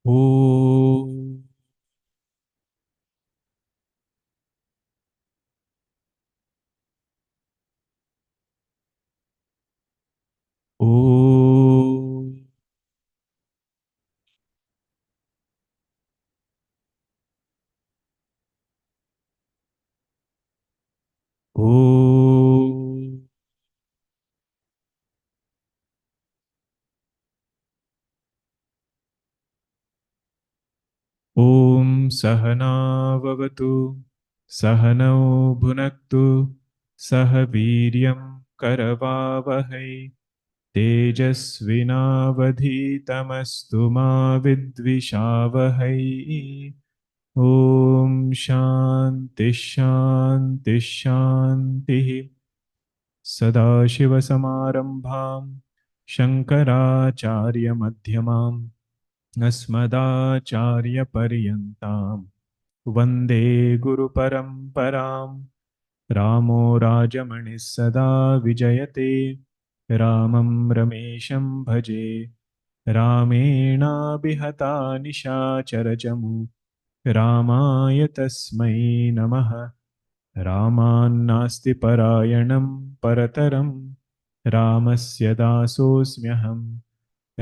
Om. Om. Om. Om Sahana Vavatu Sahanau Bhunaktu Sahaviryam Karavavahai Tejasvinavadhitamastu ma vidvishavahai. Om Shanti Shanti Shanti. Sadashivasamarambham Shankaracharya Madhyamam Asmadacharya Paryantam Vande Guru Paramparam. Ramo Rajamani Sada Vijayate Ramam Ramesham Bhaje Ramena Bihata Nishacharajamu Ramaya Tasmai Namaha. रामान्नास्ति परायणं परतरं रामस्य दासोऽस्म्यहम्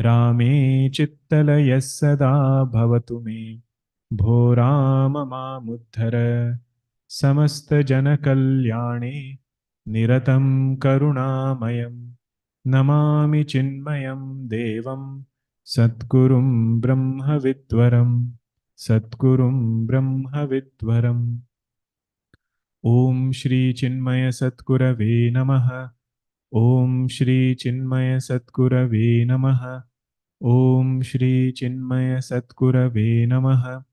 रामे चित्तलयः सदा भवतु मे भो राम मामुद्धर समस्तजनकल्याणे निरतं करुणामयं नमामि चिन्मयं देवं सद्गुरुं ब्रह्मविद्वरं सद्गुरुं ब्रह्मविद्वरम् Om Shri Chinmaya Satgurave Namaha. Om Shri Chinmaya Satgurave Namaha. Om Shri Chinmaya Satgurave Namaha.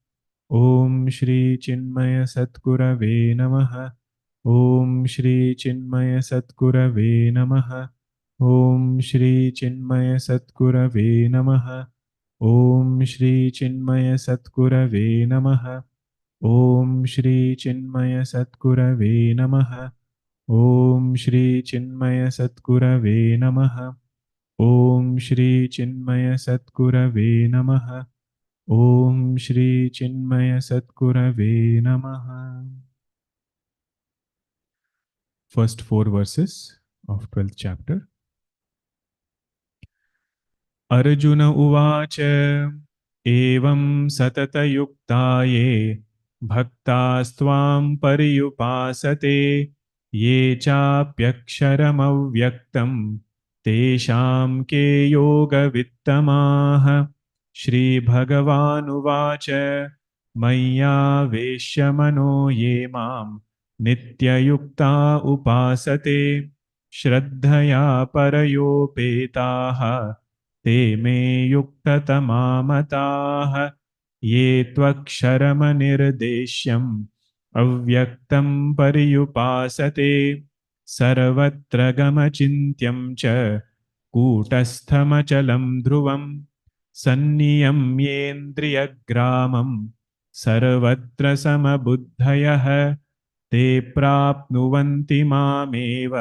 Om Shri Chinmaya Satgurave Namaha. Om Shri Chinmaya Satgurave Namaha. Om Shri Chinmaya Satgurave Namaha. Om Shri Chinmaya Satgurave Namaha. Om Shri Chinmaya Satgurave Namaha. Om Shri Chinmaya Satgurave Namaha. Om Shri Chinmaya Satgurave Namaha. Om Shri Chinmaya Satgurave Namaha. First four verses of 12th chapter. Arjuna Uvacha Evam Satatayuktaye Bhaktastvam Pariyupasate Ye Chapyaksharamavyaktam Tesham Ke Yoga Vittamaha. Shri Bhagavan Uvacha Maya Veshamano Ye Mam Nityayukta Upasate Shraddhaya Parayopetaha ते मे युक्ततमामताः ये त्वक्षरमनिर्देश्यम् अव्यक्तं पर्युपासते सर्वत्र गमचिन्त्यं च कूटस्थमचलं ध्रुवं सन्नियम्येन्द्रियग्रामं सर्वत्र समबुद्धयः ते प्राप्नुवन्ति मामेव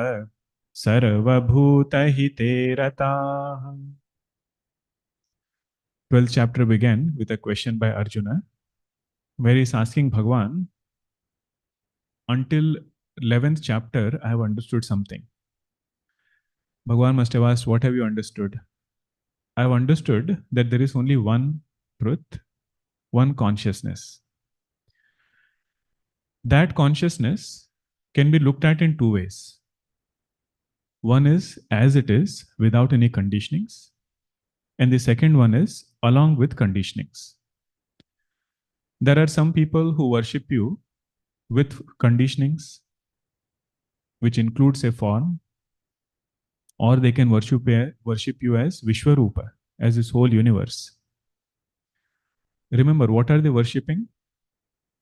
सर्वभूतहिते रताः. 12th chapter began with a question by Arjuna, where he's asking Bhagavan, until 11th chapter, I have understood something. Bhagavan must have asked, what have you understood? I have understood that there is only one truth, one consciousness. That consciousness can be looked at in two ways. One is as it is, without any conditionings. And the second one is along with conditionings. There are some people who worship you with conditionings, which includes a form, or they can worship you as Vishwarupa, as this whole universe. Remember, what are they worshipping?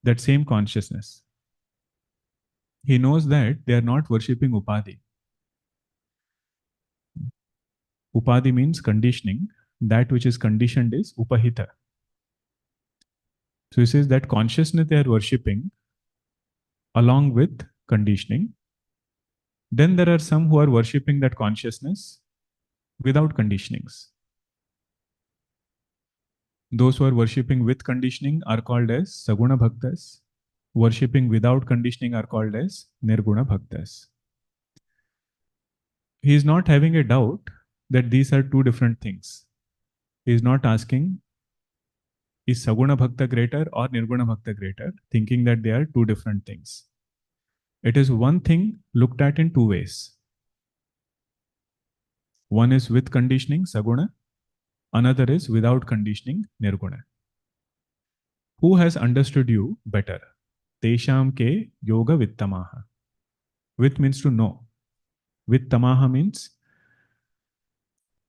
That same consciousness. He knows that they are not worshipping Upadhi. Upadhi means conditioning. That which is conditioned is Upahita. So he says that consciousness they are worshipping along with conditioning. Then there are some who are worshipping that consciousness without conditionings. Those who are worshipping with conditioning are called as Saguna Bhaktas. Worshipping without conditioning are called as Nirguna Bhaktas. He is not having a doubt that these are two different things. He is not asking, is Saguna Bhakta greater or Nirguna Bhakta greater, thinking that they are two different things. It is one thing looked at in two ways. One is with conditioning, Saguna. Another is without conditioning, Nirguna. Who has understood you better? Tesham ke yoga vittamaha. With means to know. Vittamaha means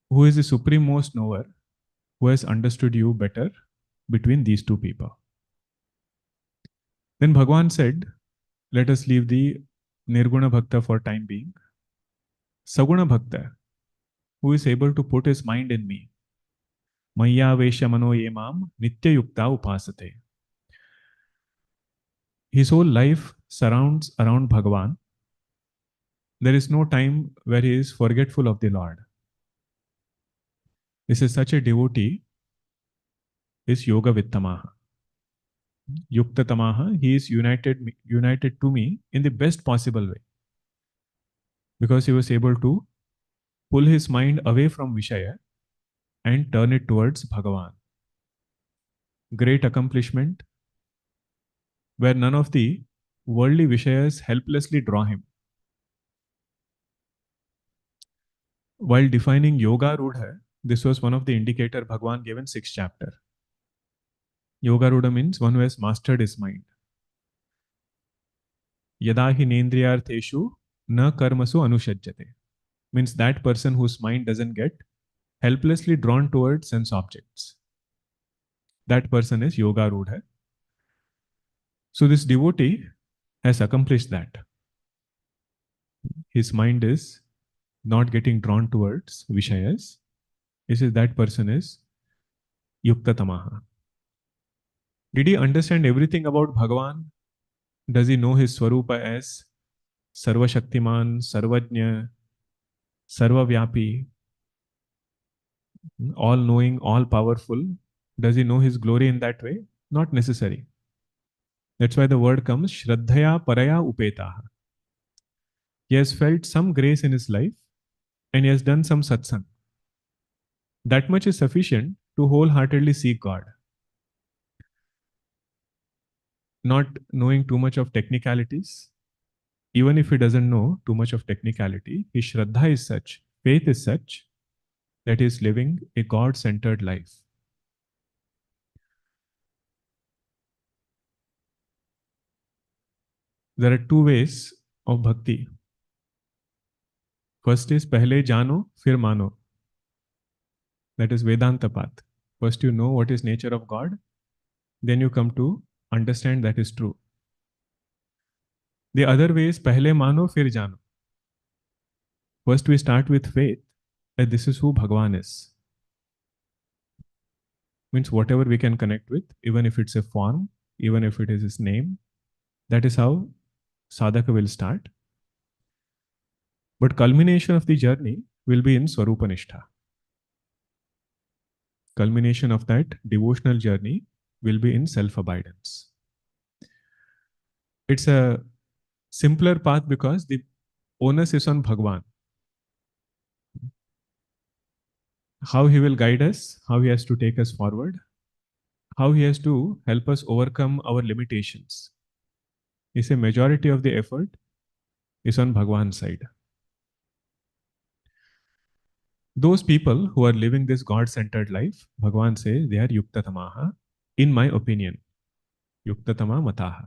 who is the supreme most knower, who has understood you better between these two people. Then Bhagavan said, let us leave the Nirguna Bhakta for time being. Saguna Bhakta, who is able to put his mind in me. Maya Vesha Mano Yemam Nitya Yukta Upasate. His whole life surrounds around Bhagavan. There is no time where he is forgetful of the Lord. This is such a devotee, is Yoga Vittamaha. Yukta Tamaha, he is united to me in the best possible way. Because he was able to pull his mind away from Vishaya and turn it towards Bhagavan. Great accomplishment, where none of the worldly Vishayas helplessly draw him. While defining Yoga Rudha, this was one of the indicator Bhagavan gave in 6th chapter. Yoga Rudha means one who has mastered his mind. Yada hi nendriyartheshu na karmasu anushajyate. Means that person whose mind doesn't get helplessly drawn towards sense objects. That person is Yoga Rudha. So this devotee has accomplished that. His mind is not getting drawn towards Vishayas. This is that person is Yukta Tamaha. Did he understand everything about Bhagavan? Does he know his Swarupa as Sarva Shaktiman, Sarvajna, Sarvavyapi, all knowing, all powerful? Does he know his glory in that way? Not necessary. That's why the word comes Shraddhaya Paraya Upetaha. He has felt some grace in his life and he has done some satsang. That much is sufficient to wholeheartedly seek God. Not knowing too much of technicalities, even if he doesn't know too much of technicality, his Shraddha is such, faith is such, that he is living a God-centered life. There are two ways of bhakti. First is pehle jano, fir mano. That is Vedanta path. First you know what is nature of God, then you come to understand that is true. The other way is pehle mano, fir jano. First we start with faith that this is who Bhagavan is. Means whatever we can connect with, even if it's a form, even if it is his name, that is how sadhaka will start. But culmination of the journey will be in Swarupanishtha. Culmination of that devotional journey will be in self-abidance. It's a simpler path because the onus is on Bhagavan. How he will guide us, how he has to take us forward, how he has to help us overcome our limitations. Is a majority of the effort is on Bhagavan's side. Those people who are living this God-centered life, Bhagavan says they are Yuktatamaha, in my opinion. Yuktatama Mataha.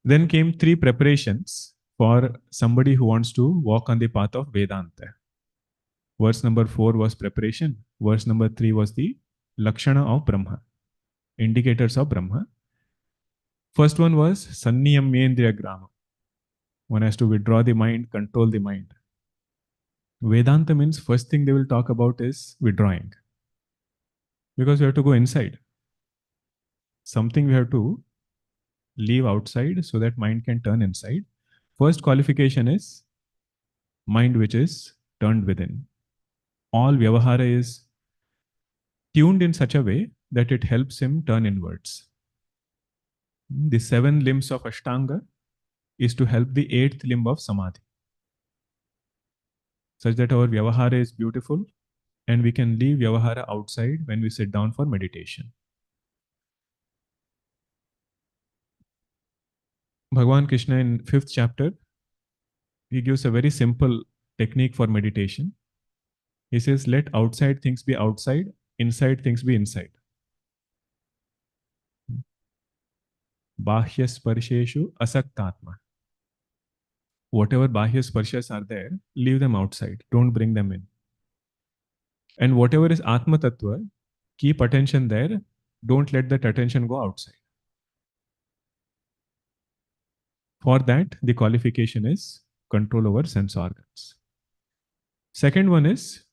Then came 3 preparations for somebody who wants to walk on the path of Vedanta. Verse number 4 was preparation. Verse number 3 was the Lakshana of Brahma, indicators of Brahma. First one was Sanniyamyendriya Grama. One has to withdraw the mind, control the mind. Vedanta means first thing they will talk about is withdrawing. Because we have to go inside. Something we have to leave outside so that mind can turn inside. First qualification is mind which is turned within. All vyavahara is tuned in such a way that it helps him turn inwards. The 7 limbs of Ashtanga is to help the 8th limb of Samadhi, such that our Vyavahara is beautiful and we can leave Vyavahara outside when we sit down for meditation. Bhagavan Krishna in 5th chapter, he gives a very simple technique for meditation. He says, let outside things be outside, inside things be inside. Bahya sparsheshu asaktatma. Whatever bahya sparshas are there, leave them outside. Don't bring them in. And whatever is Atma Tattva, keep attention there. Don't let that attention go outside. For that, the qualification is control over sense organs. Second one is,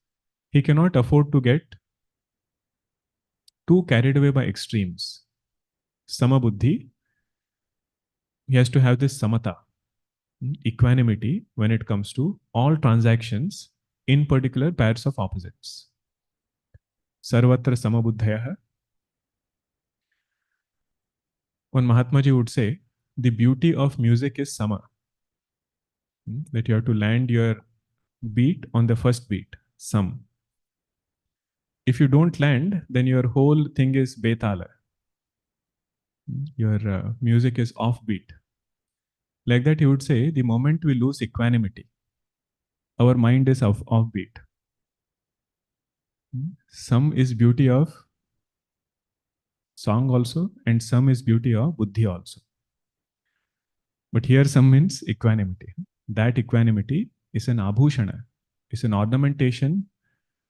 he cannot afford to get too carried away by extremes. Samabuddhi, he has to have this samata, equanimity when it comes to all transactions, in particular pairs of opposites. Sarvatra samabuddhayah. One Mahatma Ji would say, the beauty of music is sama. That you have to land your beat on the first beat, sam. If you don't land, then your whole thing is betala. Your music is offbeat. Like that, he would say, the moment we lose equanimity, our mind is offbeat. Some is beauty of song also, and some is beauty of buddhi also. But here some means equanimity. That equanimity is an abhushana, is an ornamentation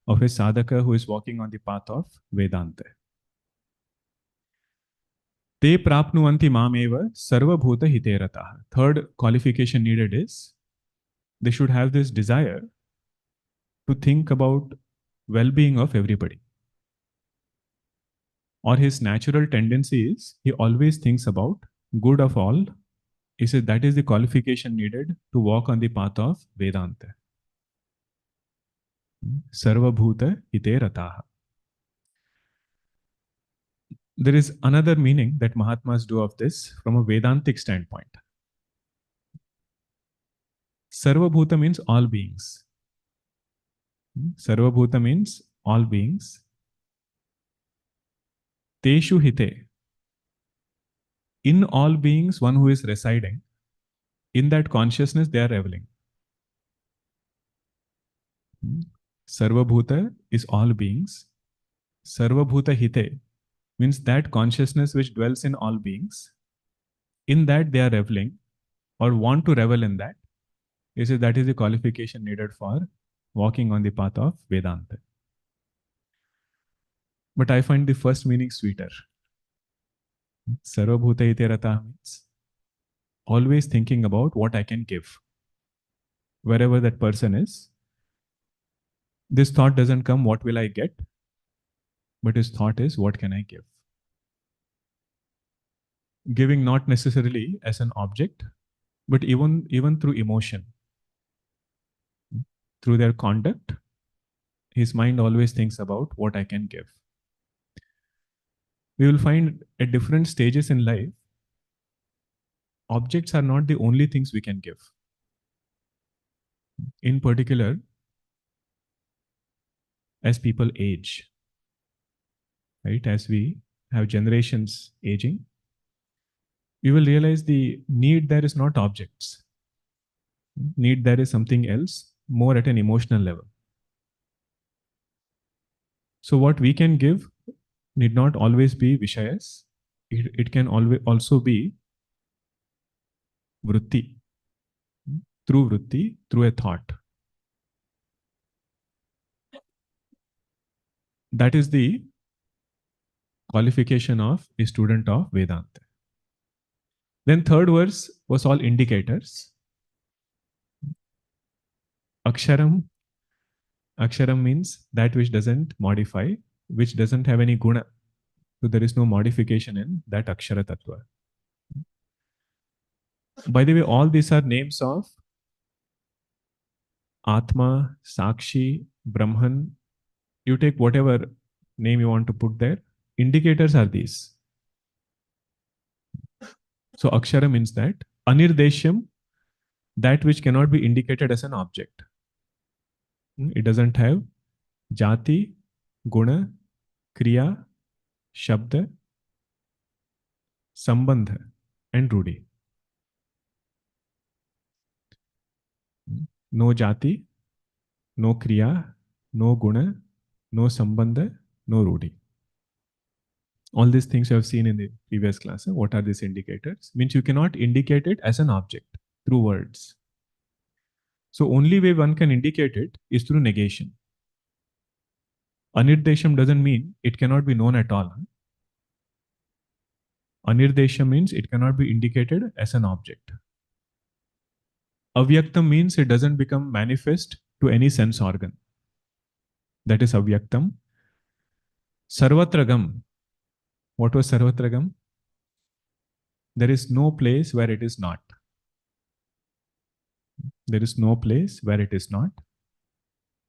of a sadhaka who is walking on the path of Vedanta. Te prapnuvanti mameva sarvabhuta hiterataha. Third qualification needed is they should have this desire to think about well-being of everybody. Or his natural tendency is he always thinks about good of all. He says that is the qualification needed to walk on the path of Vedanta. Sarvabhuta hiterataha. There is another meaning that Mahatmas do of this from a Vedantic standpoint. Sarvabhuta means all beings. Sarvabhuta means all beings. Teshu hite. In all beings, one who is residing, in that consciousness they are reveling. Sarvabhuta is all beings. Sarvabhuta hite means that consciousness which dwells in all beings, in that they are reveling or want to revel in that. He says that is the qualification needed for walking on the path of Vedanta. But I find the first meaning sweeter. Sarvabhuta ite rata means always thinking about what I can give. Wherever that person is, this thought doesn't come, what will I get? But his thought is, what can I give? Giving not necessarily as an object, but even through emotion. Through their conduct, his mind always thinks about what I can give. We will find at different stages in life, objects are not the only things we can give. In particular, as people age, right? As we have generations aging, we will realize the need there is not objects. Need there is something else, more at an emotional level. So what we can give need not always be Vishayas. It can also be Vritti. Through Vritti, through a thought. That is the qualification of a student of Vedanta. Then third verse was all indicators. Aksharam. Aksharam means that which doesn't modify, which doesn't have any guna. So there is no modification in that Akshara Tattva. By the way, all these are names of Atma, Sakshi, Brahman. You take whatever name you want to put there. Indicators are these. So akshara means that. Anirdeshyam, that which cannot be indicated as an object. It doesn't have jati, guna, kriya, shabda, sambandha, and rudi. No jati, no kriya, no guna, no sambandha, no rudi. All these things you have seen in the previous class. What are these indicators? Means you cannot indicate it as an object through words. So only way one can indicate it is through negation. Anirdesham doesn't mean it cannot be known at all. Anirdesham means it cannot be indicated as an object. Avyaktam means it doesn't become manifest to any sense organ. That is avyaktam. Sarvatragam. What was sarvatragam? There is no place where it is not. There is no place where it is not.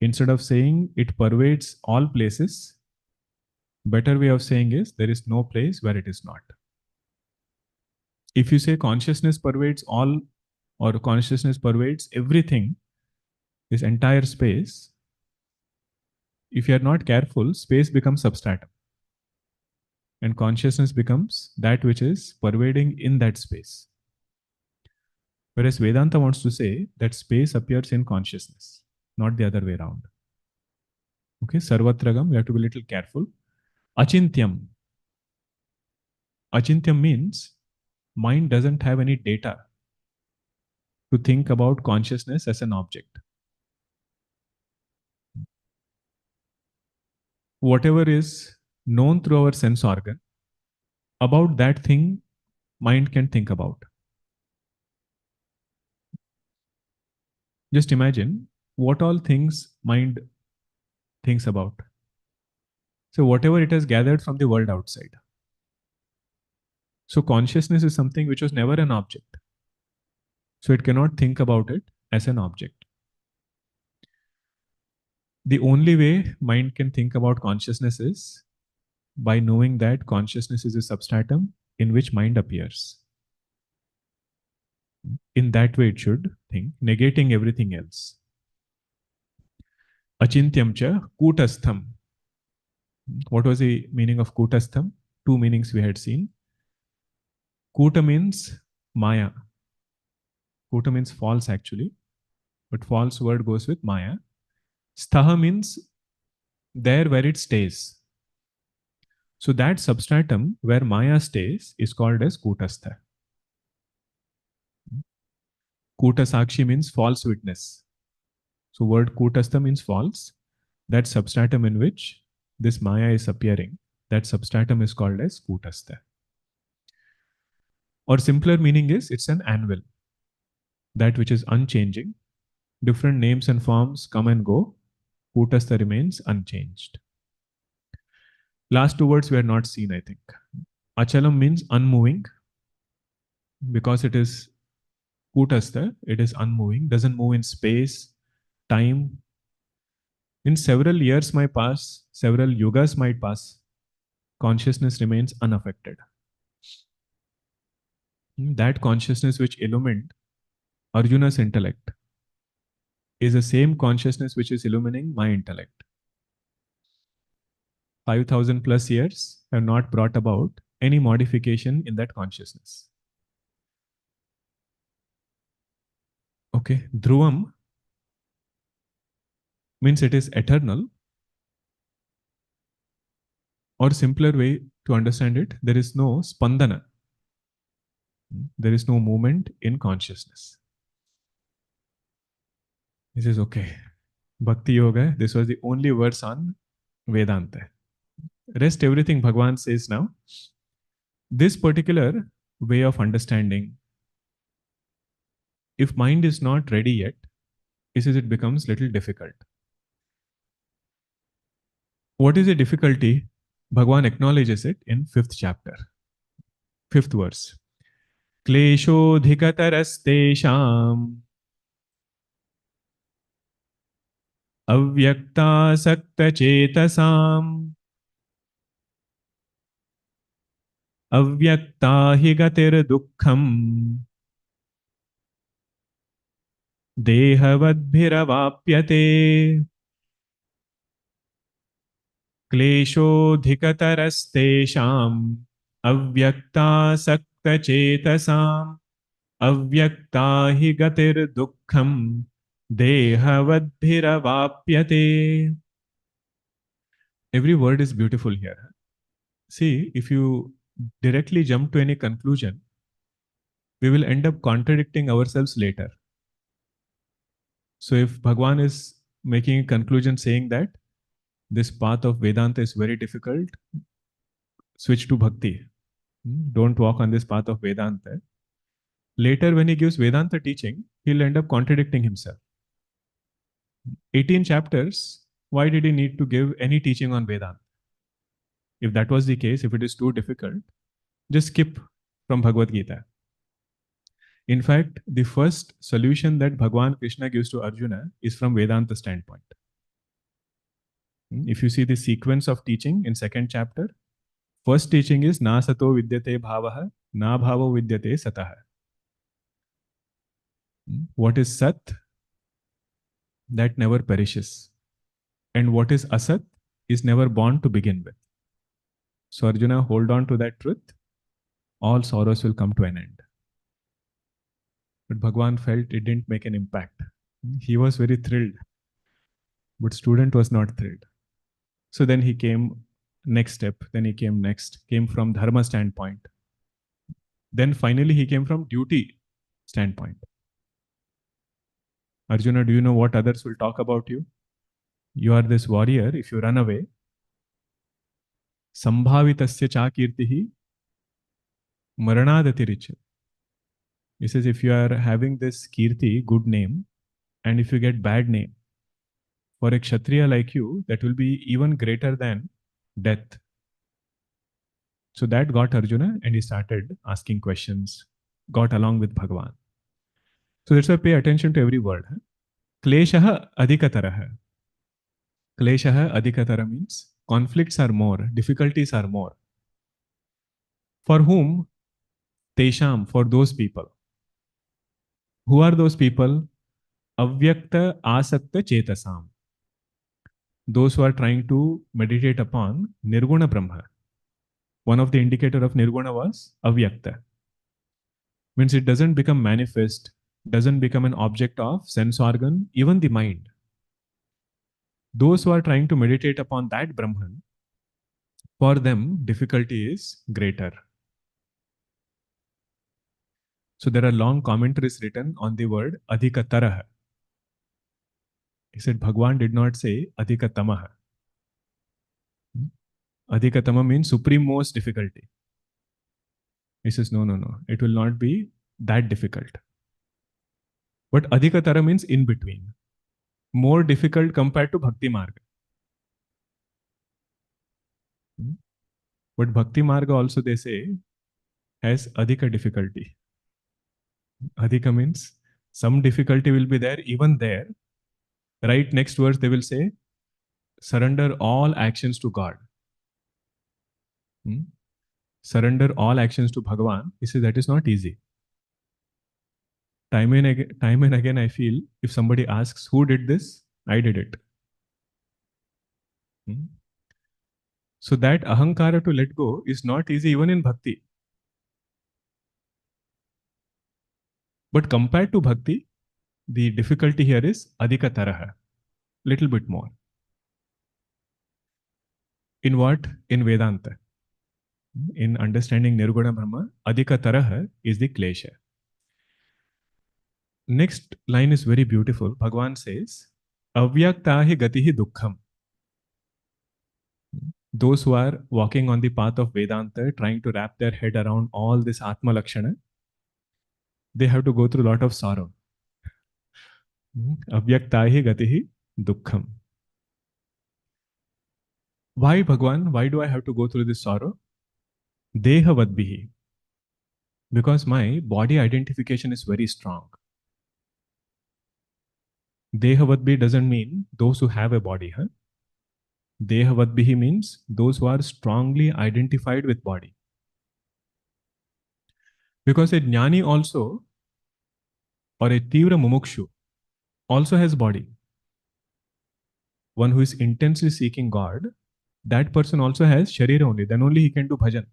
Instead of saying it pervades all places, better way of saying is there is no place where it is not. If you say consciousness pervades all, or consciousness pervades everything, this entire space, if you are not careful, space becomes substratum. And consciousness becomes that which is pervading in that space. Whereas Vedanta wants to say that space appears in consciousness, not the other way around. Okay, sarvatragam, we have to be a little careful. Achintyam. Achintyam means mind doesn't have any data to think about consciousness as an object. Whatever is known through our sense organ, about that thing, mind can think about. Just imagine what all things mind thinks about. So whatever it has gathered from the world outside. So consciousness is something which was never an object. So it cannot think about it as an object. The only way mind can think about consciousness is by knowing that consciousness is a substratum in which mind appears. In that way it should think, negating everything else. Achintyam cha kutastham. What was the meaning of kutastham? Two meanings we had seen. Kuta means maya. Kuta means false actually, but false word goes with maya. Sthaha means there where it stays. So that substratum where maya stays is called as kutastha. Kuta sakshi means false witness. So word kutastha means false. That substratum in which this maya is appearing, that substratum is called as kutastha. Or simpler meaning is it's an anvil. That which is unchanging. Different names and forms come and go. Kutastha remains unchanged. Last two words we are not seen, I think. Achalam means unmoving. Because it is kutastha, it is unmoving, doesn't move in space, time. In several years might pass, several yugas might pass, consciousness remains unaffected. That consciousness which illumined Arjuna's intellect is the same consciousness which is illumining my intellect. 5,000 plus years have not brought about any modification in that consciousness. Okay, Dhruvam means it is eternal, or simpler way to understand it, there is no spandana. There is no movement in consciousness. This is okay. Bhakti Yoga, this was the only verse on Vedanta. Rest everything Bhagavan says now. This particular way of understanding, if mind is not ready yet, it becomes little difficult. What is the difficulty? Bhagavan acknowledges it in 5th chapter, 5th verse. Kleshodhikatarastesham avyaktasakta chetasam अव्यक्ता हि गतिर्दुःखम् देहवद्भिरवाप्यते क्लेशोऽधिकतरस्तेषाम् अव्यक्तासक्तचेतसाम् अव्यक्ता हि गतिर्दुःखम् देहवद्भिरवाप्यते. Every word is beautiful here. See, if you directly jump to any conclusion, we will end up contradicting ourselves later. So if Bhagwan is making a conclusion saying that this path of Vedanta is very difficult, switch to bhakti. Don't walk on this path of Vedanta. Later, when he gives Vedanta teaching, he'll end up contradicting himself. 18 chapters, why did he need to give any teaching on Vedanta? If that was the case, if it is too difficult, just skip from Bhagavad Gita. In fact, the first solution that Bhagwan Krishna gives to Arjuna is from Vedanta standpoint. If you see the sequence of teaching in second chapter, first teaching is na sato vidyate bhavaha, na bhavo vidyate sataha. What is sat? That never perishes. And what is asat is never born to begin with. So Arjuna, hold on to that truth. All sorrows will come to an end. But Bhagwan felt it didn't make an impact. He was very thrilled, but student was not thrilled. So then he came next step, then he came from dharma standpoint. Then finally he came from duty standpoint. Arjuna, do you know what others will talk about you? You are this warrior. If you run away, sambhavitasya cha kirtihi maranadatirichyate. He says, if you are having this kirti, good name, and if you get bad name, for a kshatriya like you, that will be even greater than death. So that got Arjuna, and he started asking questions, got along with Bhagavan. So that's why pay attention to every word. Kleshaha adhikataraha. Kleshaha adhikatara means conflicts are more, difficulties are more. For whom? Tesham, for those people. Who are those people? Avyakta asakta chetasam. Those who are trying to meditate upon Nirguna Brahman. One of the indicator of Nirguna was Avyakta. Means it doesn't become manifest, doesn't become an object of sense organ, even the mind. Those who are trying to meditate upon that Brahman, for them, difficulty is greater. So there are long commentaries written on the word adhikataraha. He said Bhagwan did not say adhikatamaha. Adhikatama means supreme most difficulty. He says, no, it will not be that difficult. But adhikatara means in between. More difficult compared to bhakti marga. But bhakti marga also, they say, has adhika difficulty. Adhika means some difficulty will be there, even there. Right next verse, they will say, surrender all actions to God. Surrender all actions to Bhagavan. He says that is not easy. Time and again, I feel if somebody asks, who did this? I did it. So that ahankara to let go is not easy even in bhakti. But compared to bhakti, the difficulty here is adhikataraha, little bit more. In what? In Vedanta. In understanding Nirguna Brahma, adhikataraha is the klesha. Next line is very beautiful. Bhagavan says, avyaktahi gatihi dukkham. Those who are walking on the path of Vedanta, trying to wrap their head around all this Atma Lakshana, they have to go through a lot of sorrow. Avyaktahi gatihi dukkham. Why, Bhagwan? Why do I have to go through this sorrow? Dehavadbihi. Because my body identification is very strong. Dehavadbihi doesn't mean those who have a body. Dehavadbihi means those who are strongly identified with body. Because a jnani also, or a tivra mumukshu, also has body. One who is intensely seeking God, that person also has sharira only. Then only he can do bhajan.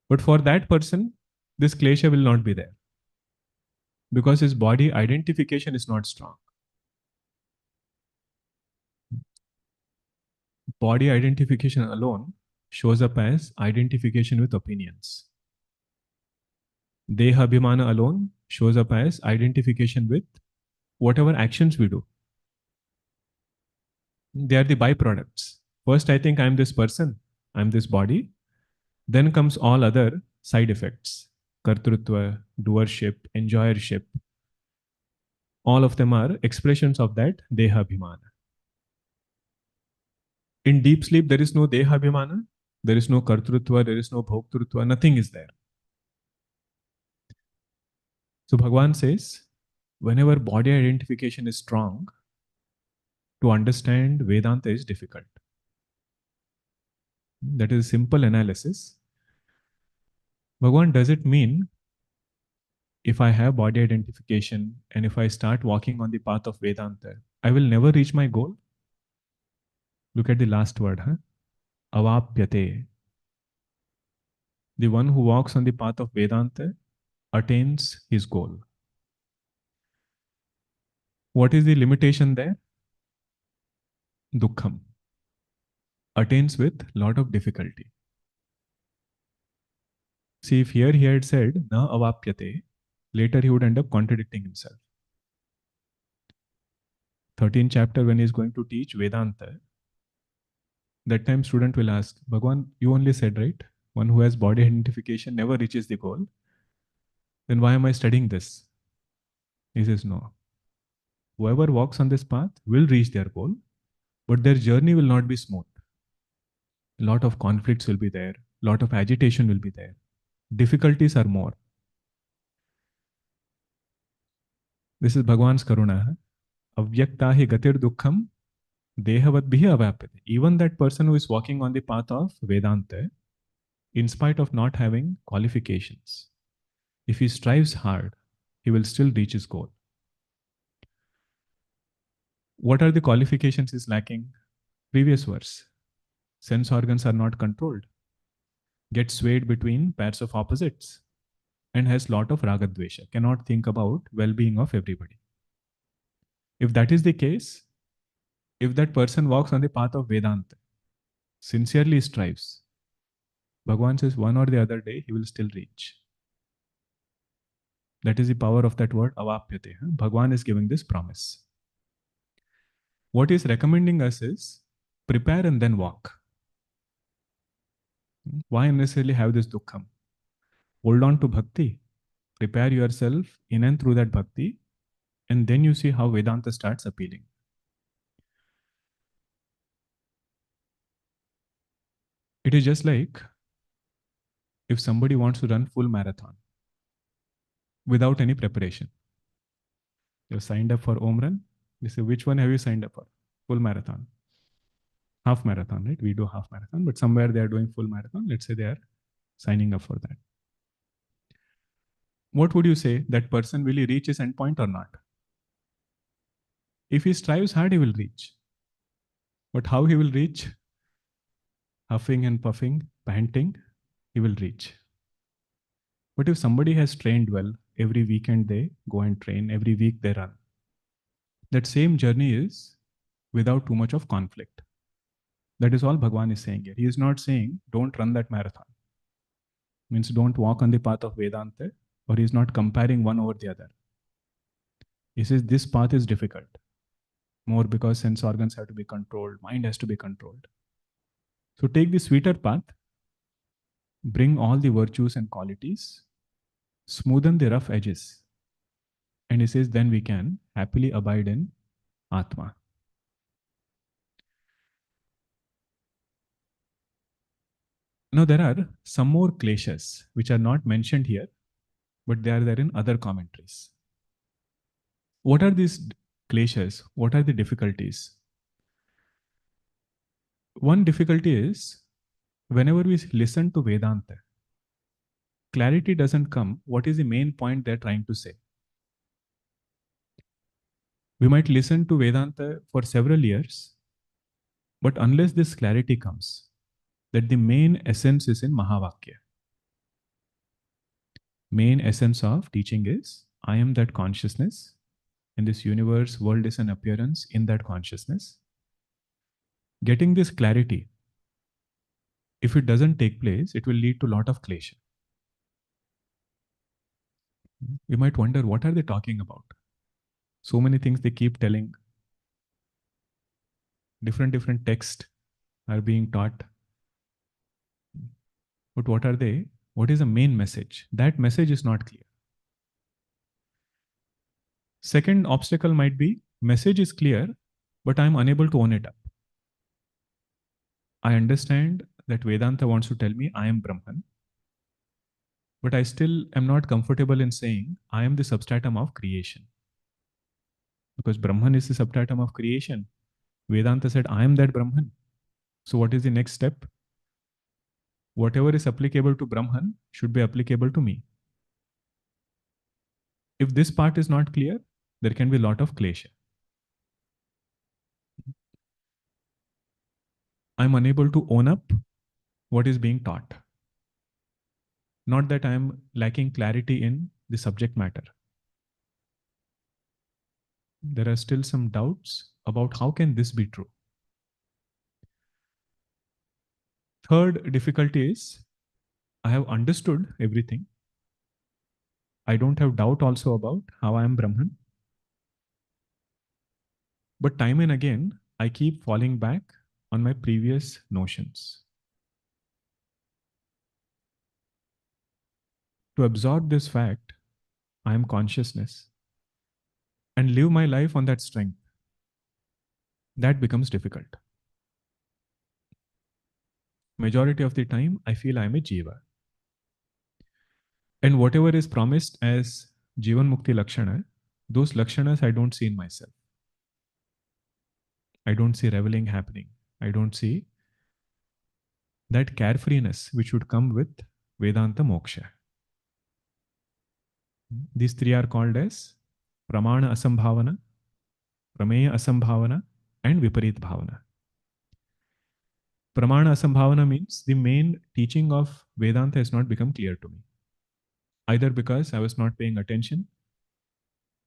But for that person, this klesha will not be there because his body identification is not strong. Body identification alone shows up as identification with opinions. Deha abhimana alone shows up as identification with whatever actions we do. They are the byproducts. First, I think I'm this person, I'm this body. Then comes all other side effects. Kartrutva, doership, enjoyership. All of them are expressions of that deha abhimana. In deep sleep, there is no deha abhimana, there is no kartrutva, there is no bhoktrutva, nothing is there. So Bhagavan says, whenever body identification is strong, to understand Vedanta is difficult. That is simple analysis. Bhagavan, does it mean if I have body identification and if I start walking on the path of Vedanta, I will never reach my goal? Look at the last word, huh? Avapyate. The one who walks on the path of Vedanta attains his goal. What is the limitation there? Dukkham. Attains with lot of difficulty. See, if here he had said, na avapyate, later he would end up contradicting himself. 13th chapter, when he is going to teach Vedanta, that time student will ask, Bhagavan, you only said, right? One who has body identification never reaches the goal. Then why am I studying this? He says, no. Whoever walks on this path will reach their goal, but their journey will not be smooth. A lot of conflicts will be there. A lot of agitation will be there. Difficulties are more. This is Bhagavan's karuna. Avyakta hi gatir dukkham dehavat bhi avapyate. Even that person who is walking on the path of Vedanta, in spite of not having qualifications, if he strives hard, he will still reach his goal. What are the qualifications he's lacking? Previous verse. Sense organs are not controlled, get swayed between pairs of opposites, and has lot of ragadvesha, cannot think about well-being of everybody. If that is the case, if that person walks on the path of Vedanta, sincerely strives, Bhagavan says one or the other day he will still reach. That is the power of that word avapyate. Bhagavan is giving this promise. What he is recommending us is prepare and then walk. Why unnecessarily have this dukkham? Hold on to bhakti. Prepare yourself in and through that bhakti, and then you see how Vedanta starts appealing. It is just like if somebody wants to run full marathon without any preparation. You're signed up for Om Run. They say, which one have you signed up for? Full marathon. Half marathon, right? We do half marathon, but somewhere they are doing full marathon. Let's say they are signing up for that. What would you say? That person, will he reach his endpoint or not? If he strives hard, he will reach. But how he will reach? Huffing and puffing, panting, he will reach. But if somebody has trained well, every weekend they go and train, every week they run. That same journey is without too much of conflict. That is all Bhagavan is saying here. He is not saying, don't run that marathon. Means don't walk on the path of Vedanta, or he is not comparing one over the other. He says this path is difficult. More because sense organs have to be controlled, mind has to be controlled. So take the sweeter path, bring all the virtues and qualities, smoothen the rough edges. And he says, then we can happily abide in Atma. Now there are some more kleshas which are not mentioned here, but they are there in other commentaries. What are these kleshas? What are the difficulties? One difficulty is whenever we listen to Vedanta, clarity doesn't come, what is the main point they're trying to say? We might listen to Vedanta for several years, but unless this clarity comes, that the main essence is in Mahavakya. Main essence of teaching is, I am that consciousness, and this universe, world is an appearance in that consciousness. Getting this clarity, if it doesn't take place, it will lead to a lot of klesha. You might wonder, what are they talking about? So many things they keep telling. Different texts are being taught. But what are they? What is the main message? That message is not clear. Second obstacle might be, message is clear, but I'm unable to own it up. I understand that Vedanta wants to tell me I am Brahman, but I still am not comfortable in saying I am the substratum of creation. Because Brahman is the substratum of creation. Vedanta said, I am that Brahman. So what is the next step? Whatever is applicable to Brahman should be applicable to me. If this part is not clear, there can be a lot of klesha. I'm unable to own up what is being taught. Not that I'm lacking clarity in the subject matter. There are still some doubts about how can this be true. Third difficulty is, I have understood everything. I don't have doubt also about how I am Brahman. But time and again, I keep falling back on my previous notions. To absorb this fact, I am consciousness, and live my life on that strength, that becomes difficult. Majority of the time, I feel I am a jiva. And whatever is promised as Jivan Mukti Lakshana, those Lakshanas I don't see in myself. I don't see reveling happening. I don't see that carefreeness which would come with Vedanta Moksha. These three are called as Pramana Asambhavana, Prameya Asambhavana, and Viparit Bhavana. Pramana Asambhavana means the main teaching of Vedanta has not become clear to me. Either because I was not paying attention,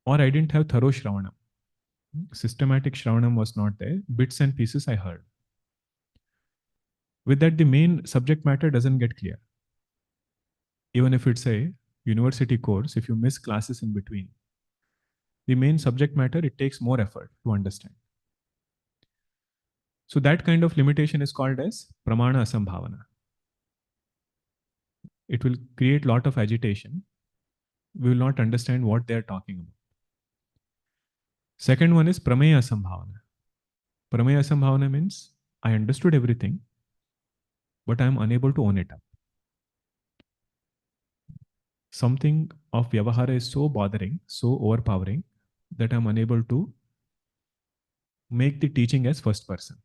or I didn't have thorough Shravanam. Systematic Shravanam was not there. Bits and pieces I heard. With that, the main subject matter doesn't get clear. Even if it's a university course, if you miss classes in between, the main subject matter, it takes more effort to understand. So that kind of limitation is called as Pramana Asambhavana. It will create a lot of agitation. We will not understand what they are talking about. Second one is Prameya Asambhavana. Prameya Asambhavana means I understood everything, but I am unable to own it up. Something of Vyavahara is so bothering, so overpowering, that I'm unable to make the teaching as first person.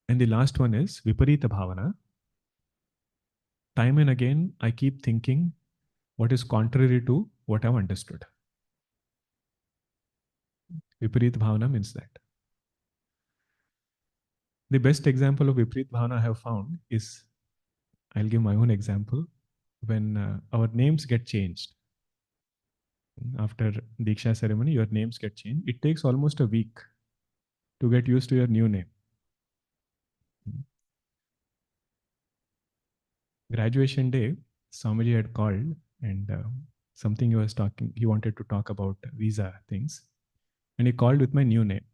And the last one is Viparita Bhavana. Time and again, I keep thinking what is contrary to what I've understood. Viparita Bhavana means that. The best example of Viparita Bhavana I have found is, I'll give my own example, when our names get changed. After Diksha ceremony, your names get changed. It takes almost a week to get used to your new name. Graduation day, Swamiji had called and something he wanted to talk about visa things. And he called with my new name.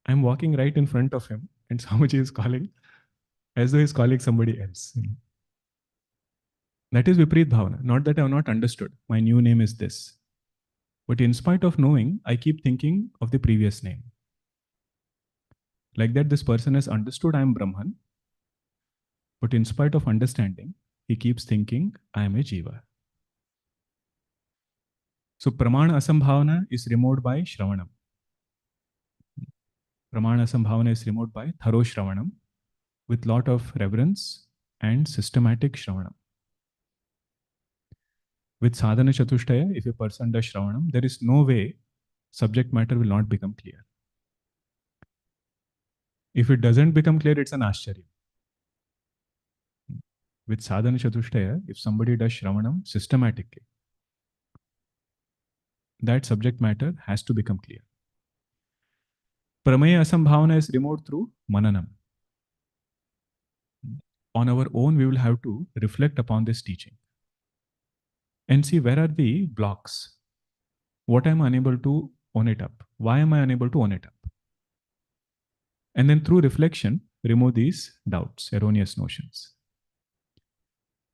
I'm walking right in front of him and Swamiji is calling as though he's calling somebody else. That is Viparit Bhavana. Not that I have not understood. My new name is this. But in spite of knowing, I keep thinking of the previous name. Like that, this person has understood I am Brahman. But in spite of understanding, he keeps thinking I am a jiva. So Pramana Asambhavana is removed by Shravanam. Pramana Asambhavana is removed by thorough Shravanam with lot of reverence and systematic Shravanam. With sadhana chatushtaya, if a person does Shravanam, there is no way subject matter will not become clear. If it doesn't become clear, it's an ashcharya. With sadhana chatushtaya, if somebody does Shravanam systematically, that subject matter has to become clear. Pramaya asambhavana is removed through mananam. On our own, we will have to reflect upon this teaching and see where are the blocks. What am I unable to own it up? Why am I unable to own it up? And then through reflection, remove these doubts, erroneous notions.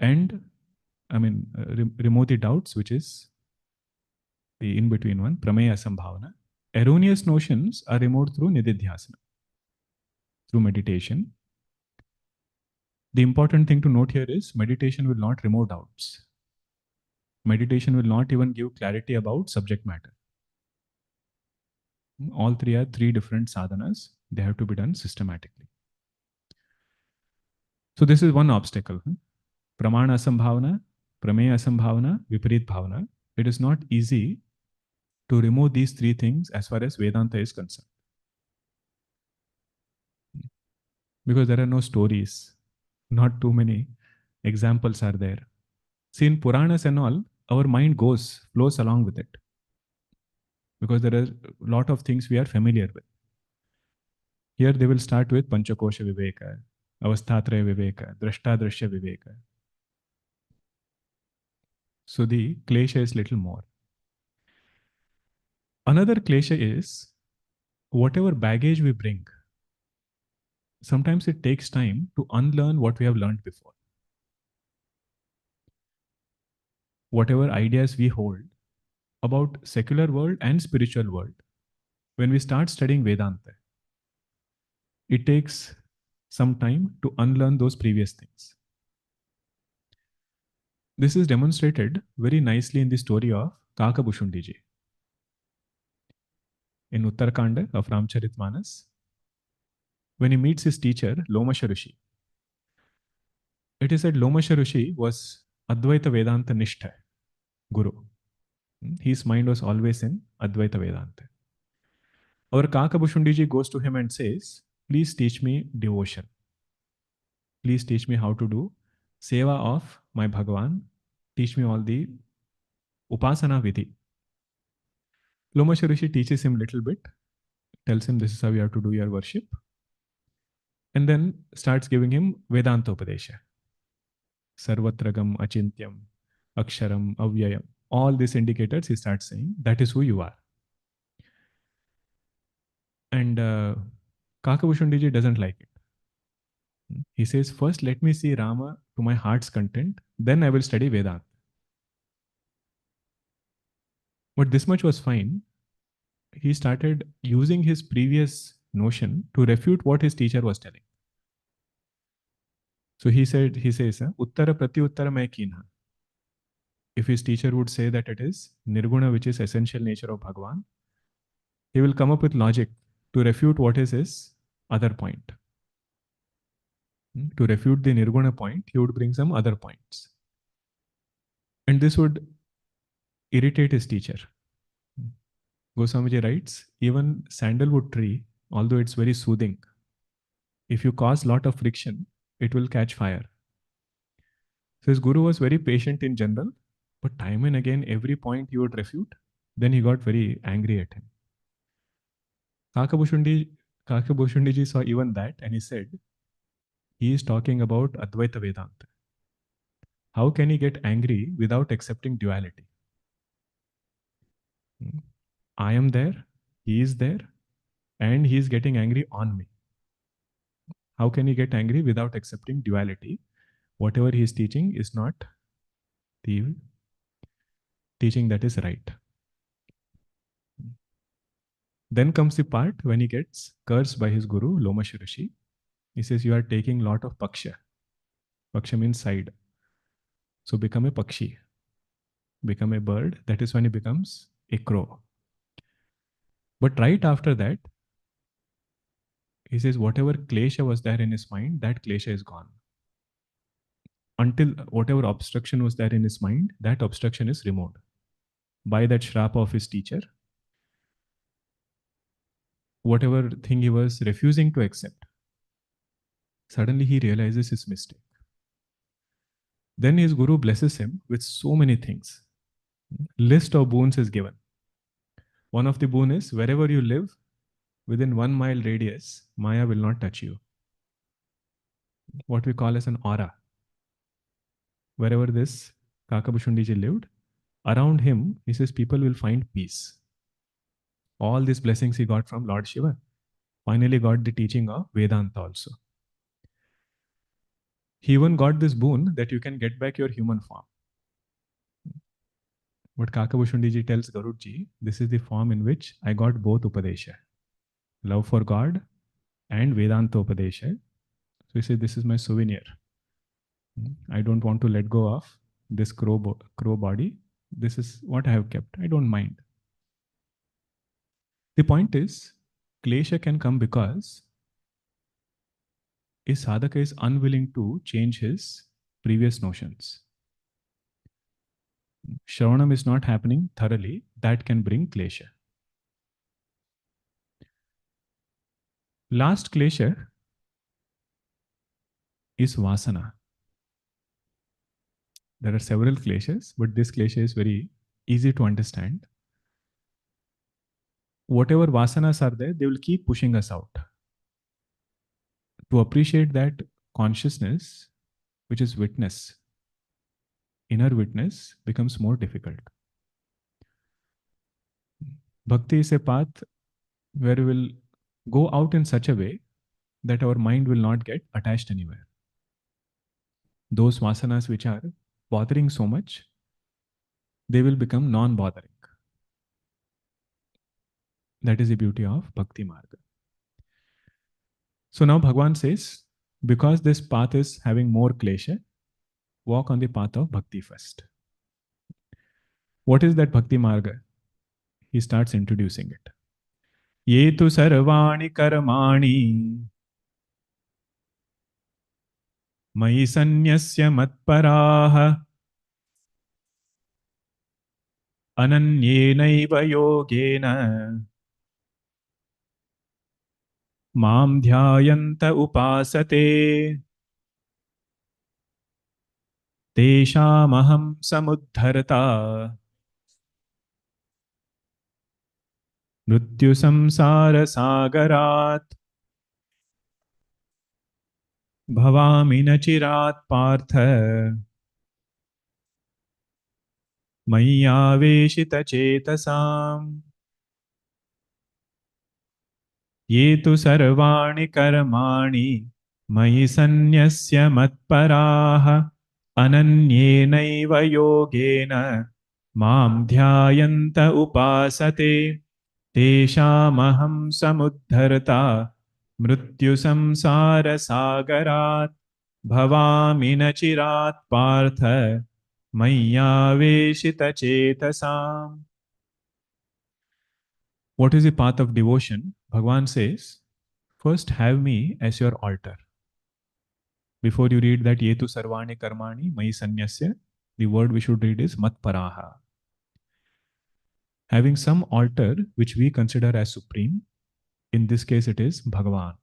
And remove the doubts, which is the in-between one, pramaya asambhavana. Erroneous notions are removed through nididhyasana, through meditation. The important thing to note here is meditation will not remove doubts. Meditation will not even give clarity about subject matter. All three are three different sadhanas. They have to be done systematically. So this is one obstacle. Pramana asambhavana, prameya asambhavana, viparit bhavana. It is not easy to remove these three things as far as Vedanta is concerned. Because there are no stories, not too many examples are there. See, in Puranas and all, our mind flows along with it. Because there are a lot of things we are familiar with. Here they will start with Panchakosha Viveka, Avasthatraya Viveka, Drashta-Drashya Viveka. So the klesha is little more. Another klesha is whatever baggage we bring, sometimes it takes time to unlearn what we have learned before. Whatever ideas we hold about secular world and spiritual world, when we start studying Vedanta, it takes some time to unlearn those previous things. This is demonstrated very nicely in the story of Kakabhushundiji. In Uttarakanda of Ramcharitmanas, when he meets his teacher, Lomasha Rishi, it is said Lomasha Rishi was Advaita Vedanta Nishtha Guru. His mind was always in Advaita Vedanta. Our Kakabhushundiji goes to him and says, please teach me devotion. Please teach me how to do seva of my Bhagavan. Teach me all the upasana vidhi. Lomasha Rishi teaches him a little bit, tells him this is how you have to do your worship, and then starts giving him Vedanta Upadesha. Sarvatragam, Achintyam, Aksharam, Avyayam. All these indicators he starts saying, that is who you are. And Kakabhushundiji doesn't like it. He says, first let me see Rama to my heart's content, then I will study Vedanta. But this much was fine. He started using his previous notion to refute what his teacher was telling. So he says, Uttara Prati Uttara Mai Kinha. If his teacher would say that it is Nirguna, which is essential nature of Bhagavan, he will come up with logic to refute what is his other point. To refute the Nirguna point, he would bring some other points. And this would irritate his teacher. Goswamiji writes, even sandalwood tree, although it's very soothing, if you cause lot of friction, it will catch fire. So his guru was very patient in general, but time and again, every point he would refute, then he got very angry at him. Kakabhushundiji saw even that and he said, he is talking about Advaita Vedanta. How can he get angry without accepting duality? I am there, he is there, and he is getting angry on me. How can he get angry without accepting duality? Whatever he is teaching is not the teaching that is right. Then comes the part when he gets cursed by his guru, Lomasha Rishi. He says, you are taking lot of paksha. Paksha means side. So become a pakshi. Become a bird. That is when he becomes a crow. But right after that, he says, whatever klesha was there in his mind, that klesha is gone. until whatever obstruction was there in his mind, that obstruction is removed by that shrap of his teacher. Whatever thing he was refusing to accept, suddenly he realizes his mistake. Then his guru blesses him with so many things. List of boons is given. One of the boon is wherever you live, within 1 mile radius, Maya will not touch you. What we call as an aura. Wherever this Kakabhushundiji lived, around him, he says people will find peace. All these blessings he got from Lord Shiva. Finally got the teaching of Vedanta also. He even got this boon that you can get back your human form. But Kakabhushundiji tells Garudji, this is the form in which I got both Upadesha. Love for God and Vedanta Upadesha. So he says, this is my souvenir. I don't want to let go of this crow body. This is what I have kept. I don't mind. The point is, klesha can come because a sadhaka is unwilling to change his previous notions. Shravanam is not happening thoroughly. That can bring klesha. Last klesha is vasana. There are several kleshas, but this klesha is very easy to understand. Whatever vasanas are there, they will keep pushing us out. To appreciate that consciousness, which is witness, inner witness, becomes more difficult. Bhakti is a path where we will go out in such a way that our mind will not get attached anywhere. Those vasanas which are bothering so much, they will become non-bothering. That is the beauty of Bhakti Marga. So now Bhagavan says, because this path is having more klesha, walk on the path of Bhakti first. What is that Bhakti Marga? He starts introducing it. Ye tu sarvani karmani mayi sanyasya matparaha ananyenaiva yogena mam dhyayanta upasate teshamaham samuddharta mrityu samsara sagarat bhavami nachirat partha mayyaveshita chetasam ye tu sarvani karmani mayi sanyasya matparaha ananyenaiva yogena mam dhyayanta upasate teshamaham samuddharta mrityu samsara sagarat bhavami nachirat partha mayyaveshita chetasam. What is the path of devotion? Bhagavan says, first have me as your altar. Before you read that yetu sarvani karmani mayi sanyasya, the word we should read is matparaha. Having some altar which we consider as supreme, in this case it is Bhagavan.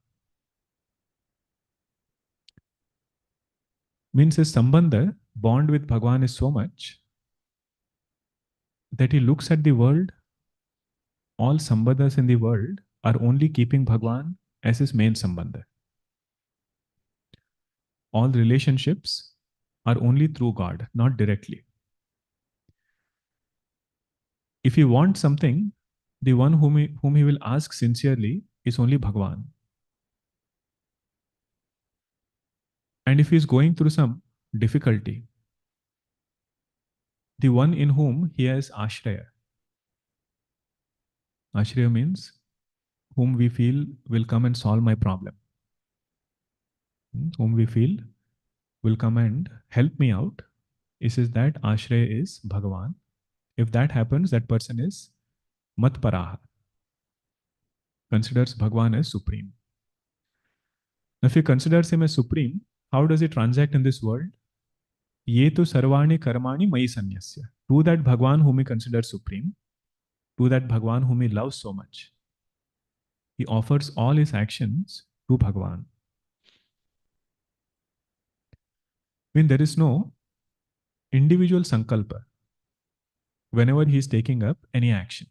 Means his sambandha, bond with Bhagavan is so much that he looks at the world, all sambandhas in the world are only keeping Bhagavan as his main sambandha. All relationships are only through God, not directly. If he wants something, the one whom he will ask sincerely is only Bhagavan. And if he is going through some difficulty, the one in whom he has ashraya. Ashraya means whom we feel will come and solve my problem. Whom we feel will come and help me out. It says that ashraya is Bhagavan. If that happens, that person is matparaha. Considers Bhagavan as supreme. Now, if he considers him as supreme, how does he transact in this world? Ye tu sarvani karmani mai sanyasya. To that Bhagavan whom he considers supreme, to that Bhagavan whom he loves so much, he offers all his actions to Bhagavan. I mean, there is no individual sankalpa whenever he is taking up any action.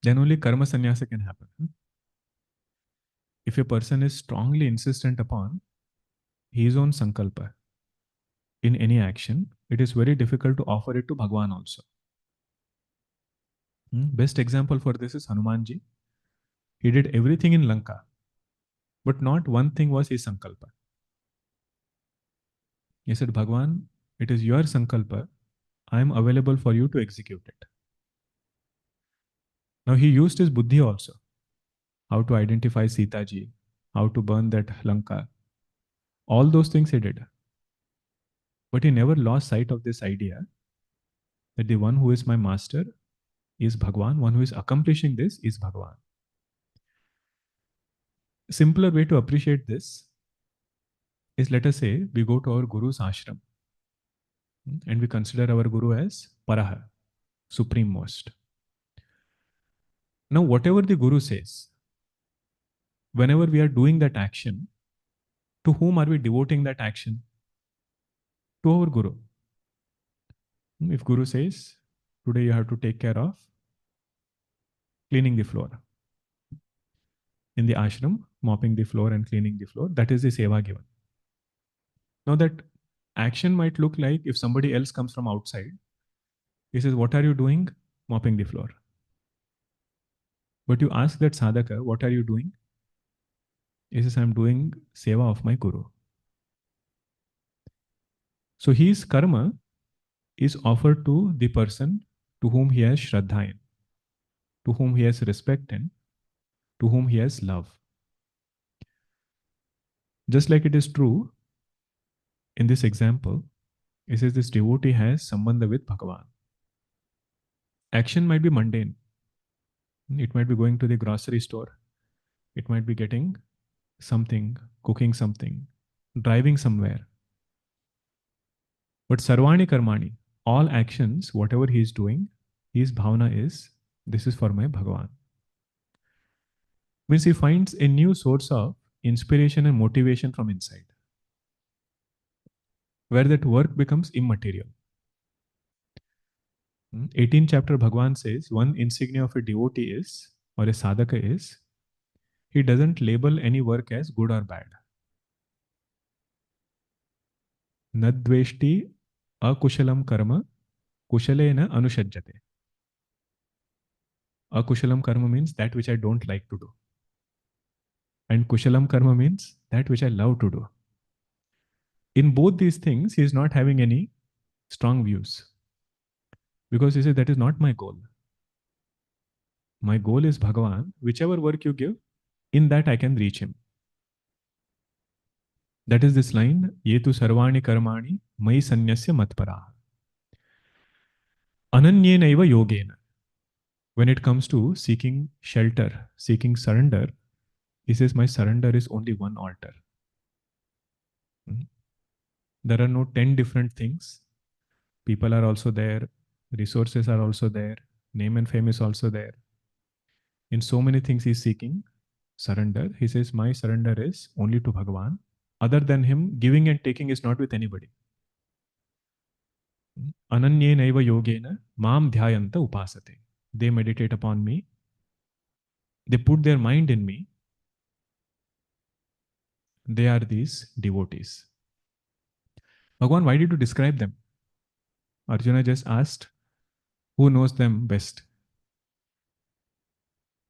Then only karma sannyasa can happen. If a person is strongly insistent upon his own sankalpa in any action, it is very difficult to offer it to Bhagavan also. Best example for this is Hanumanji. He did everything in Lanka, but not one thing was his sankalpa. He said, Bhagavan, it is your sankalpa. I am available for you to execute it. Now he used his buddhi also. How to identify Sita ji, how to burn that Lanka. All those things he did. But he never lost sight of this idea that the one who is my master is Bhagavan, one who is accomplishing this is Bhagavan. A simpler way to appreciate this is, let us say we go to our Guru's ashram and we consider our Guru as Paraha, supreme most. Now, whatever the Guru says, whenever we are doing that action, to whom are we devoting that action? To our Guru. If Guru says, today you have to take care of cleaning the floor. In the ashram, mopping the floor and cleaning the floor, that is the seva given. Now that action might look like if somebody else comes from outside, he says, what are you doing? Mopping the floor. But you ask that sadhaka, what are you doing? He says, I'm doing seva of my Guru. So his karma is offered to the person to whom he has shraddha in, to whom he has respect in, to whom he has love. Just like it is true in this example, it says this devotee has sambandha with Bhagavan. Action might be mundane. It might be going to the grocery store. It might be getting something, cooking something, driving somewhere. But sarvani karmani, all actions, whatever he is doing, his bhavana is, this is for my Bhagavan. Means he finds a new source of inspiration and motivation from inside, where that work becomes immaterial. 18th chapter Bhagavan says, one insignia of a devotee is, or a sadhaka is, he doesn't label any work as good or bad. Nadveshti akushalam karma kushalena anushajjate. Akushalam karma means that which I don't like to do. And kushalam karma means that which I love to do. In both these things, he is not having any strong views. Because he says, that is not my goal. My goal is Bhagavan. Whichever work you give, in that I can reach him. That is this line, Yetu sarvani karmani mai sanyasya matpara. Ananyena yogena. When it comes to seeking shelter, seeking surrender, he says, my surrender is only one altar. There are no 10 different things. People are also there. Resources are also there. Name and fame is also there. In so many things he's seeking surrender. He says, my surrender is only to Bhagavan. Other than him, giving and taking is not with anybody. Ananyenaiva yogena mam dhyayanta upasate. They meditate upon me. They put their mind in me. They are these devotees. Bhagavan, why did you describe them? Arjuna just asked, who knows them best?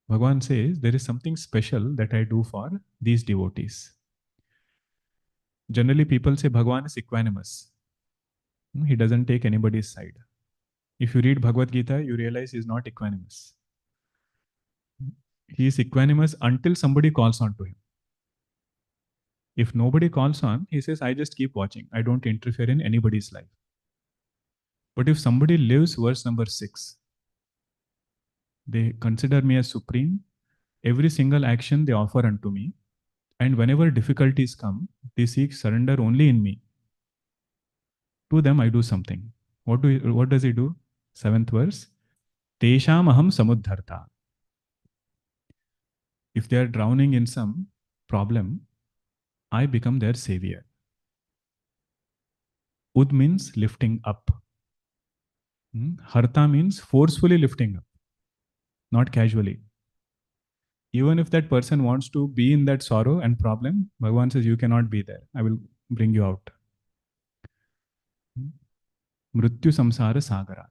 Bhagavan says, there is something special that I do for these devotees. Generally, people say Bhagavan is equanimous. He doesn't take anybody's side. If you read Bhagavad Geeta, you realize he is not equanimous. He is equanimous until somebody calls on to him. If nobody calls on, he says, I just keep watching. I don't interfere in anybody's life. But if somebody lives verse number 6, they consider me as supreme. Every single action they offer unto me. And whenever difficulties come, they seek surrender only in me. To them, I do something. What does he do? 7th verse. Tesham aham samuddharta. If they are drowning in some problem, I become their savior. Ud means lifting up. Harta means forcefully lifting up, not casually. Even if that person wants to be in that sorrow and problem, Bhagavan says, you cannot be there. I will bring you out. Mrityu samsara sagara.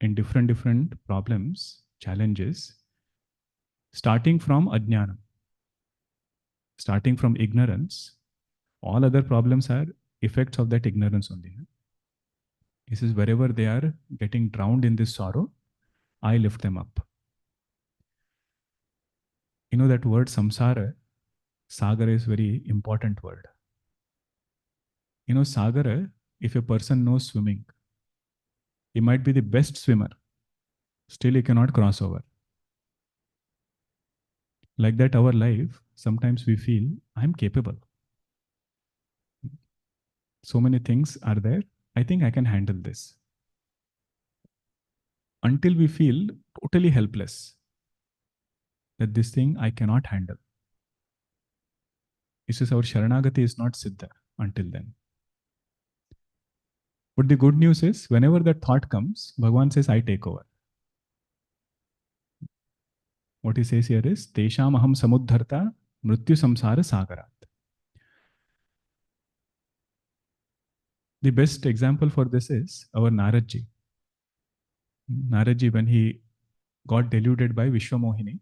In different problems, challenges, starting from ajnana, starting from ignorance, all other problems are effects of that ignorance only. He says, wherever they are getting drowned in this sorrow, I lift them up. You know that word samsara, sagara is very important word. You know, sagara, if a person knows swimming, he might be the best swimmer, still he cannot cross over. Like that, our life, sometimes we feel, I'm capable. So many things are there. I think I can handle this. Until we feel totally helpless, that this thing I cannot handle. It says our Sharanagati is not Siddha until then. But the good news is, whenever that thought comes, Bhagavan says, I take over. What he says here is, Tesham aham samuddharta mrityu samsara sagarat. The best example for this is our Naradji. Naradji, when he got deluded by Vishwamohini,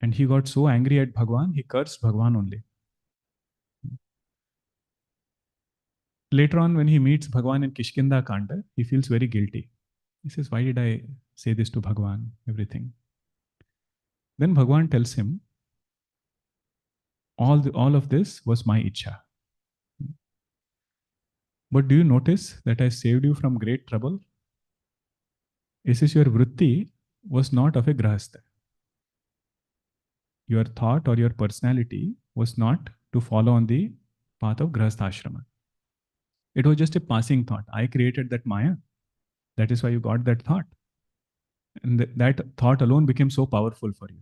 and he got so angry at Bhagavan, he cursed Bhagavan only. Later on, when he meets Bhagavan in Kishkinda Kanda, he feels very guilty. He says, why did I say this to Bhagavan? Everything. Then Bhagavan tells him, all of this was my Ichha. But do you notice that I saved you from great trouble? He says, your vritti was not of a grahastha. Your thought or your personality was not to follow on the path of grahastha ashrama. It was just a passing thought. I created that maya. That is why you got that thought. And that thought alone became so powerful for you.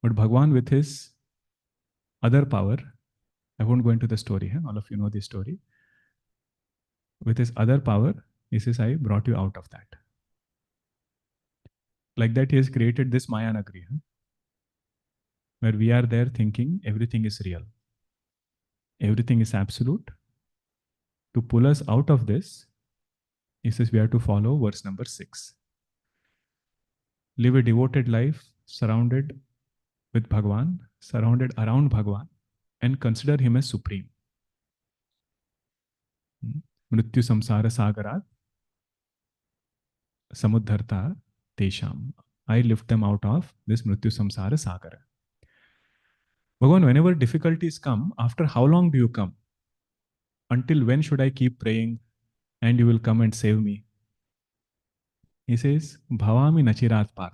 But Bhagavan, with his other power, I won't go into the story. All of you know the story. With his other power, he says, I brought you out of that. Like that, he has created this Maya Nagri, where we are there thinking everything is real. Everything is absolute. To pull us out of this, he says we have to follow verse number 6. Live a devoted life surrounded with Bhagavan, surrounded around Bhagavan, and consider him as supreme. Mrityu samsara sagarat samuddharta tesham. I lift them out of this mrityu samsara sagara. Bhagavan, whenever difficulties come, after how long do you come? Until when should I keep praying and you will come and save me? He says, Bhavami nachirat parth.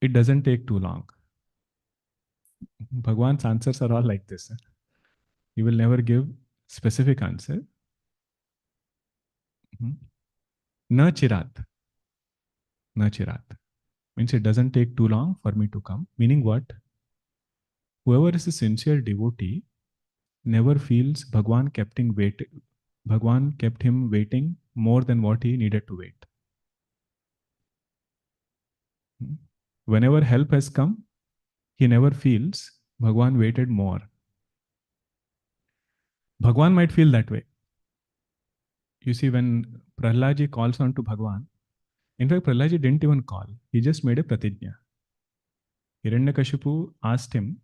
It doesn't take too long. Bhagavan's answers are all like this. He will never give specific answer. Na chirat. Na chirat. Means it doesn't take too long for me to come. Meaning what? Whoever is a sincere devotee never feels Bhagavan kept him waiting more than what he needed to wait. Whenever help has come, he never feels Bhagavan waited more. Bhagavan might feel that way. You see, when Prahlad calls on to Bhagavan, in fact, Prahlad didn't even call. He just made a pratijna. Hiranyakashipu asked him,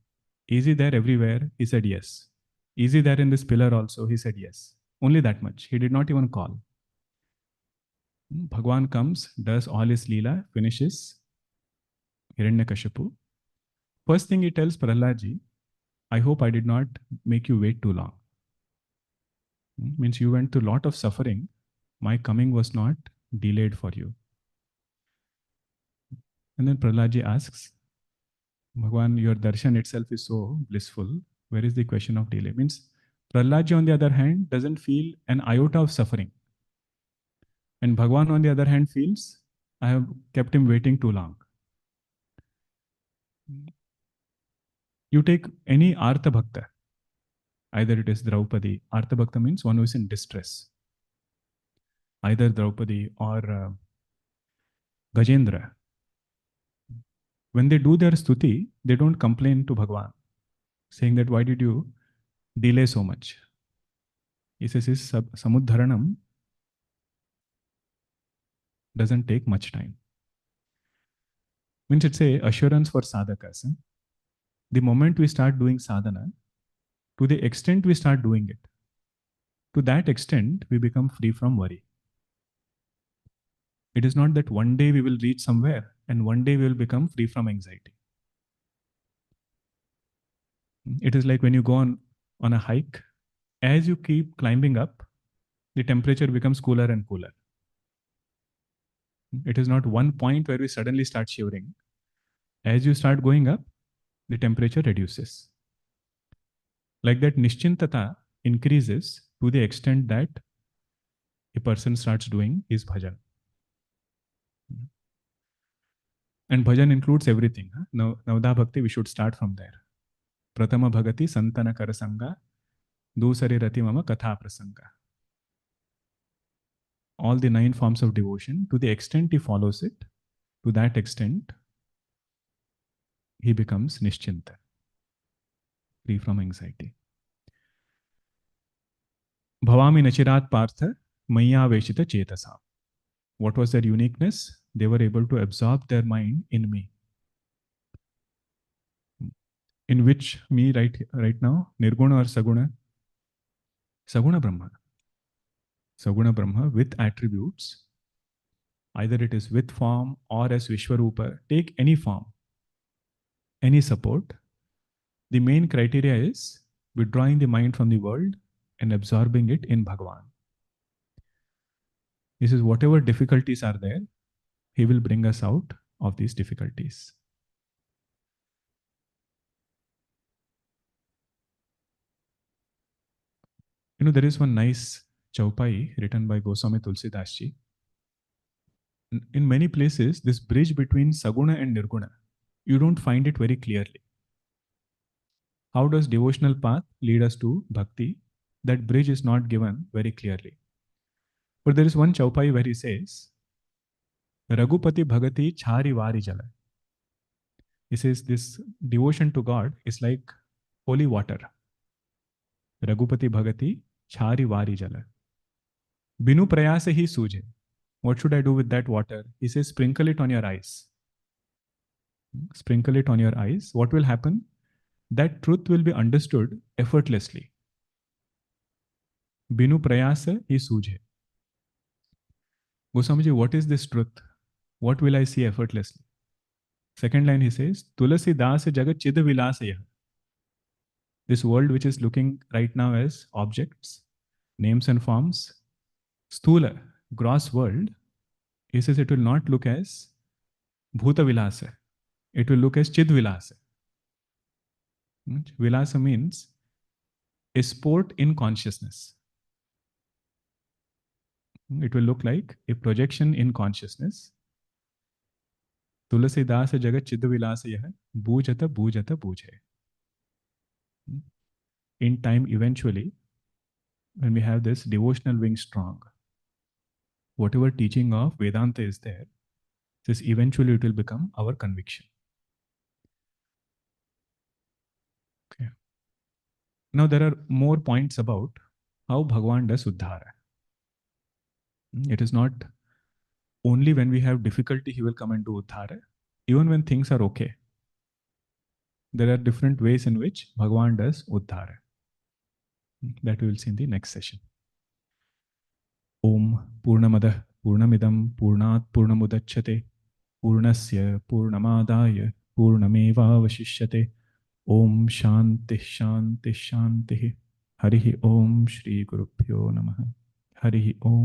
is he there everywhere? He said yes. Is he there in this pillar also? He said yes. Only that much. He did not even call. Bhagavan comes, does all his leela, finishes Hiranyakashipu. First thing he tells Prahlad, I hope I did not make you wait too long. Means you went through a lot of suffering. My coming was not delayed for you. And then Prahlad asks, Bhagavan, your darshan itself is so blissful. Where is the question of delay? Means Prahlad on the other hand, doesn't feel an iota of suffering. And Bhagavan, on the other hand, feels, I have kept him waiting too long. You take any Artha Bhakta, either it is Draupadi. Artha Bhakta means one who is in distress. Either Draupadi or Gajendra. When they do their stuti, they don't complain to Bhagavan, saying that why did you delay so much? He says his samudharanam doesn't take much time. Means it's a assurance for sadhakas. The moment we start doing sadhana, to the extent we start doing it, to that extent we become free from worry. It is not that one day we will reach somewhere and one day we will become free from anxiety. It is like when you go on a hike, as you keep climbing up, the temperature becomes cooler and cooler. It is not one point where we suddenly start shivering. As you start going up, the temperature reduces. Like that, nishchintata increases to the extent that a person starts doing his bhajan. And bhajan includes everything. Navda Bhakti, we should start from there. Pratama Bhagati Santana Karasanga, Dusari Rati Mama Katha Prasanga. All the 9 forms of devotion, to the extent he follows it, to that extent, he becomes nischinta, free from anxiety. Bhavami Nachirat Partha, Maya Veshita Chetasa. What was their uniqueness? They were able to absorb their mind in me. In which me right now? Nirguna or Saguna? Saguna Brahma. Saguna Brahma with attributes. Either it is with form or as Vishwarupa. Take any form, any support. The main criteria is withdrawing the mind from the world and absorbing it in Bhagavan. This is whatever difficulties are there, he will bring us out of these difficulties. There is one nice chaupai written by Goswami Tulsidas Ji. In many places, this bridge between Saguna and Nirguna, you don't find it very clearly. How does devotional path lead us to bhakti? That bridge is not given very clearly. But there is one chaupai where he says, Raghupati Bhagati Chari Vari Jala. He says this devotion to God is like holy water. Raghupati Bhagati Chari Vari Jala. Binu prayasa hi suje. What should I do with that water? He says, sprinkle it on your eyes. Sprinkle it on your eyes. What will happen? That truth will be understood effortlessly. Binu prayasa hi suje. Goswamiji, what is this truth? What will I see effortlessly? Second line he says, Tulasi das jagat chid vilasaya. This world which is looking right now as objects, names and forms, sthula, gross world, he says it will not look as bhuta vilasa. It will look as chid vilasa. Vilasa means a sport in consciousness. It will look like a projection in consciousness. Tulasi dasa jagat chid vilasaya bhujata bhujata bhuje. In time, eventually, when we have this devotional wing strong, whatever teaching of Vedanta is there, this eventually it will become our conviction. Okay. Now there are more points about how Bhagavan does Uddhara. It is not only when we have difficulty he will come and do Uddhara. Even when things are okay, there are different ways in which Bhagavan does Uddhara. That we will see in the next session. Om Purnamadah Purnamidam Purnat Purnamudachyate Purnasya Purnamadaya Purnameva Vashishyate. Om Shanti Shanti Shanti. Harihi Om Shri Gurubhyo Namaha. Harihi Om.